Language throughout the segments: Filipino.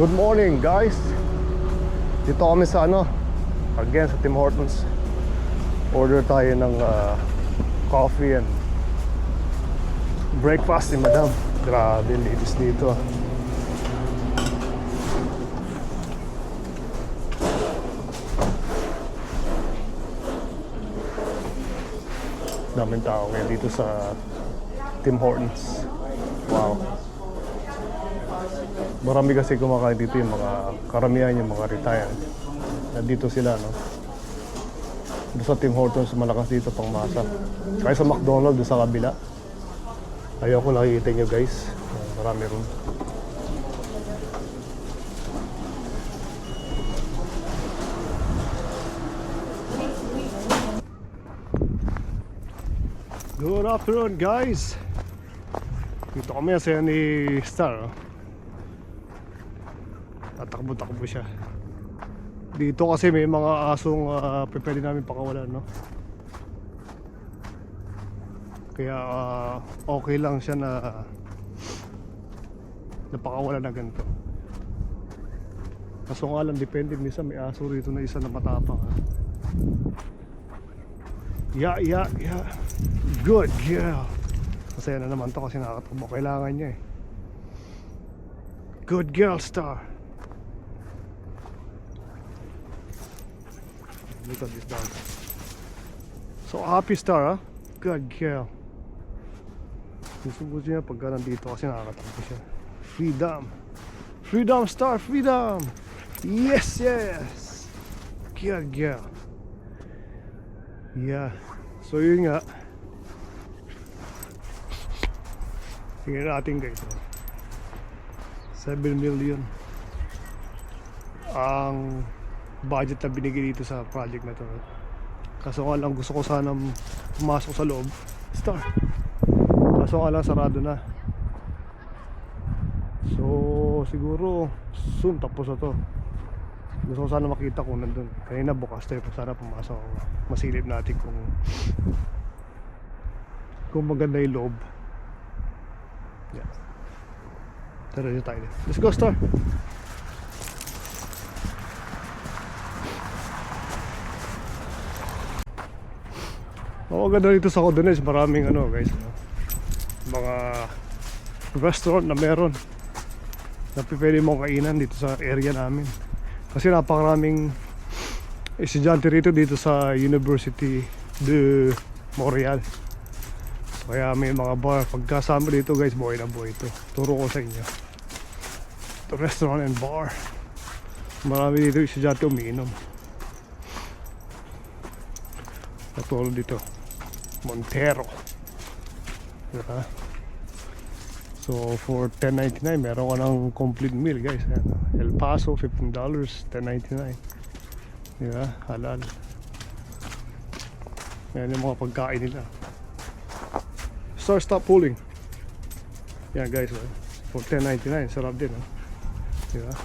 Good morning guys. Dito kami sa again sa Tim Hortons. Order tayo ng coffee and breakfast ni Madam. Grabe, ladies dito. Daming tao ngayon dito sa Tim Hortons. Wow. Marami kasi kumakain dito, yung mga karamihan, yung mga retired. Nandito sila, no? Doon sa Tim Hortons, malakas dito pang masa. Kaya sa McDonald's, doon sa kabila. Ayoko nakikita nyo guys. Marami rin. Good afternoon guys. Dito kami sa ni Star, no? Tatakbo-takbo siya. Dito kasi may mga asong pwede namin pakawalan, no? Kaya okay lang siya na napakawalan na ganito. Kaso nga lang, depende, minsan may aso rito na isa na matapang. Yeah. Good girl. Masaya na naman to kasi nakakatakbo. Kailangan niya eh. Good girl, Star. Look at this dog. So happy, Star, huh? Good girl. Gusto niya pagka nandito kasi nakakatakbo siya. Freedom. Freedom, Star. Freedom. Yes. Good girl. Yeah. So yun nga. Tingnan natin guys. 7 million ang budget na binigay dito sa project na to. Kaso nga lang, gusto ko sana pumasok sa loob. Star. Kaso nga lang, sarado na. So siguro soon tapos na to. Gusto ko sana makita kung nandun. Kanina bukas tayo, sana pumasok ako. Masilip natin kung maganda yung loob. Yeah. Tara dito tayo. Let's go, Star. Maganda dito sa Codones. Maraming guys, mga restaurant na meron na pwede mong kainan dito sa area namin. Kasi napakaraming estudyante rito dito sa University de Montreal. Kaya may mga bar. Pagkasama dito guys, buhay na buhay ito. Turo ko sa inyo. Ito, restaurant and bar. Marami dito estudyante umiinom. Katulad dito, Montero. Diba? So for $10.99 meron ka ng complete meal guys. El Paso $15, $10.99. Diba? Halal. Yan yung mga pagkain nila. Stop pulling. Yan guys, for $10.99 sarap din, diba?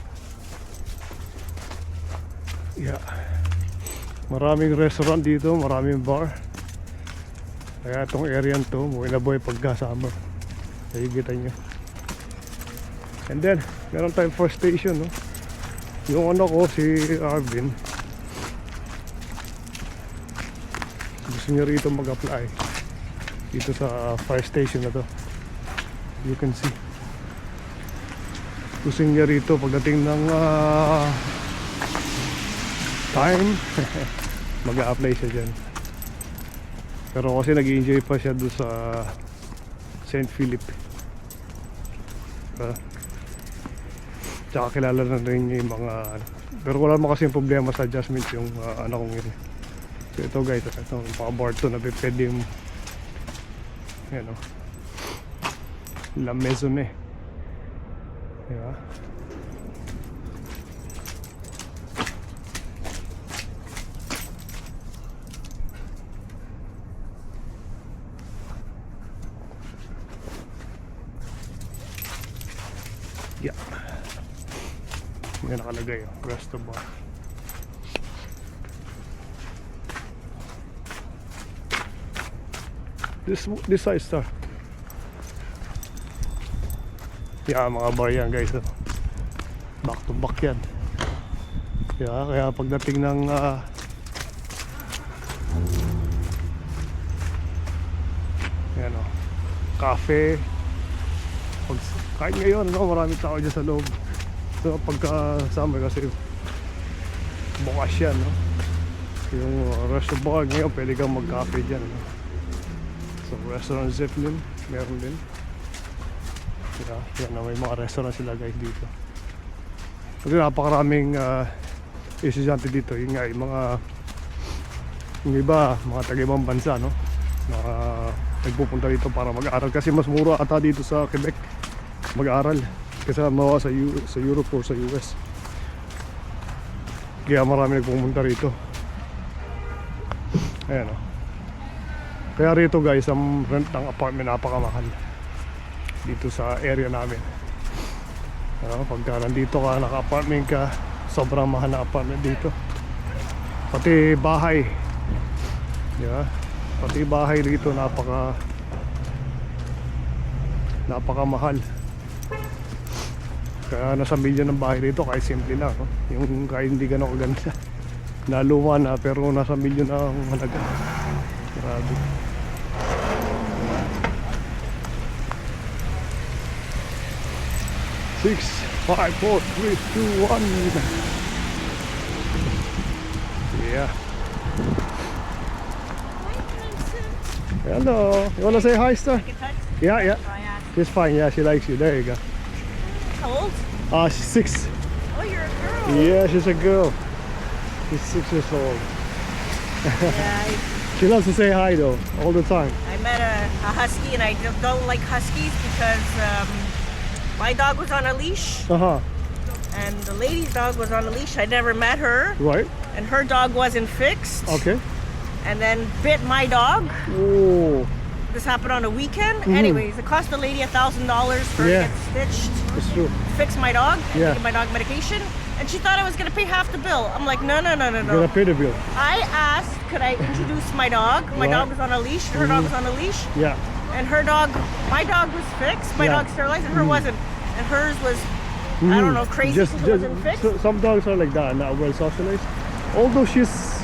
Yeah. Maraming restaurant dito, maraming bar. Kaya itong area to, buhay na buhay pagkasama. Nakikita nyo. And then, meron tayong first station, no? Yung ko, si Arvin, gusto niya rito mag-apply dito sa fire station na to. You can see. Gusto niya rito pagdating ng time mag-a-apply siya dyan. Pero kasi nag-enjoy pa siya doon sa St. Philip. Tsaka kilala na rin niya yung mga pero wala naman kasi yung problema sa adjustment yung anak kong yun. So ito guys, ito mga-board to na pwede yung La Maisonnée. Diba? Yeah. Yan nakalagay yung resto bar. This side, Star. Yeah, mga bar yan guys. back to back yan. Yeah, kaya pagdating ng yan o, cafe, kahit ngayon no, marami tao dyan sa loob. So pagka summer kasi bukas yan no? Yung restaurant ngayon pwede kang mag cafe dyan no? So restaurant Zeppelin meron din. Yeah, yan na, may mga restaurant sila guys dito. Kasi napakaraming estudyante dito. Yung nga, yung iba, mga taga-ibang bansa, no? Nagpupunta dito para mag-aaral. Kasi mas mura ata dito sa Quebec mag-aaral. Kasi mawa sa Europe o sa US. Kaya marami nagpupunta rito. Ayan, no? Kaya rito guys, ang rent ng apartment napakamahal dito sa area namin. Pagka nandito ka, naka-apartment ka, sobrang mahal na apartment dito. Pati bahay, yeah, pati bahay dito napakamahal. Kaya nasa milyon ng bahay dito kahit simple lang no? Yung kahit hindi gano'n kaganda na luma na pero nasa milyon ang halaga. Grabe. 6, 5, 4, 3, 2, 1. Yeah. Hello. You wanna say hi, sir? Yeah, yeah. She's fine. Yeah, she likes you. There you go. How old? She's 6. Oh, you're a girl. Yeah, she's a girl. She's 6 years old. Yeah, She loves to say hi though, all the time. I met a husky, and I don't like huskies because my dog was on a leash, and the lady's dog was on a leash. I never met her, Right. and her dog wasn't fixed, Okay. and then bit my dog. Oh, This happened on a weekend. Anyways, it cost the lady $1,000 for Yeah. to get stitched, that's true. fix my dog, and Yeah. give my dog medication. And she thought I was gonna pay half the bill. I'm like, no. You're gonna pay the bill. I asked, could I introduce my dog? My Right. dog was on a leash. Her dog was on a leash. Yeah. And her dog, my dog was fixed. My Yeah. dog sterilized, and her wasn't. And hers was, I don't know, crazy because it wasn't fixed. Some dogs are like that, not well socialized. Although she's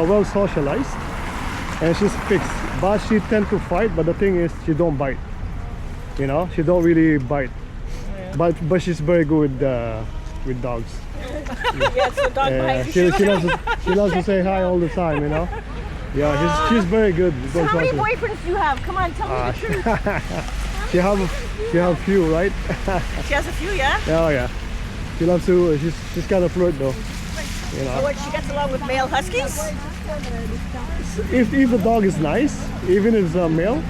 well socialized and she's fixed, but she tend to fight. But the thing is, she don't bite. You know, she don't really bite. Yeah. But she's very good with dogs. Yeah, it's the dog behind you. She loves to say hi all the time. You know. Yeah, she's very good. So how many boyfriends do you have? Come on, tell me the truth. She have few, right? She has a few, yeah? Oh yeah. She loves to. She's kind of flirt though. You So know. what, she gets along with male huskies? If the dog is nice, even if it's a male,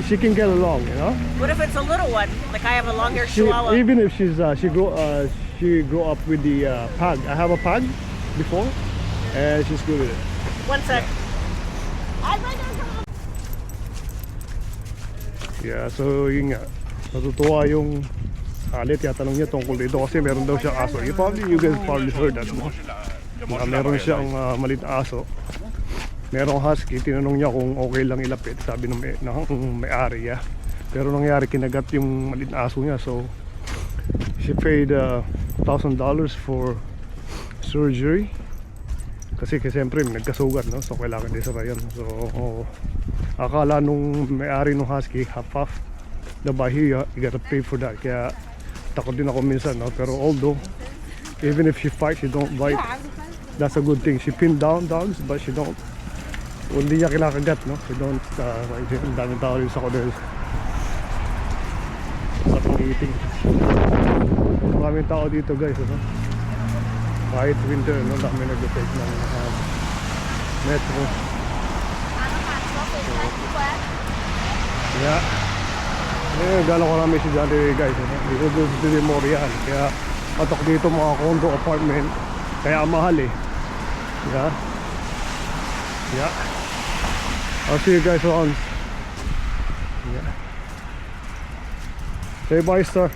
she can get along. You know. What if it's a little one? Like I have a long-haired She, Chihuahua. even if she grew up with the pug. I have a pug before, and she's good with it. One sec. Yeah, so yun nga. Natutuwa yung alit, yatanong niya tungkol dito kasi meron daw siyang aso. You guys probably heard that, no? Meron siyang maliit na aso. Merong husky, tinanong niya kung okay lang ilapit. Sabi ng may-ari, yeah. Pero nangyari, kinagat yung maliit na aso niya. So, she paid $1,000 for surgery. Kasi siyempre nagkasugat, no? So kailangan din sa yun. So akala nung may-ari nung husky, half the bahiya, you gotta pay for that. Kaya takot din ako minsan, no? Pero although even if she fights, she don't bite. That's a good thing. She pinned down dogs, but she don't, hindi niya kinakagat, no? She don't ang daming tao rin sa kodel sa pangiting. Maraming tao dito guys, no? Kahit winter, no, dami nag-take ng metro. Yeah. Gano'n karami estudyante guys, no? Dito din Montreal. Kaya patok dito mga condo apartment. Kaya mahal eh. Yeah. Yeah. I'll see you guys around. Yeah. Say bye, sir.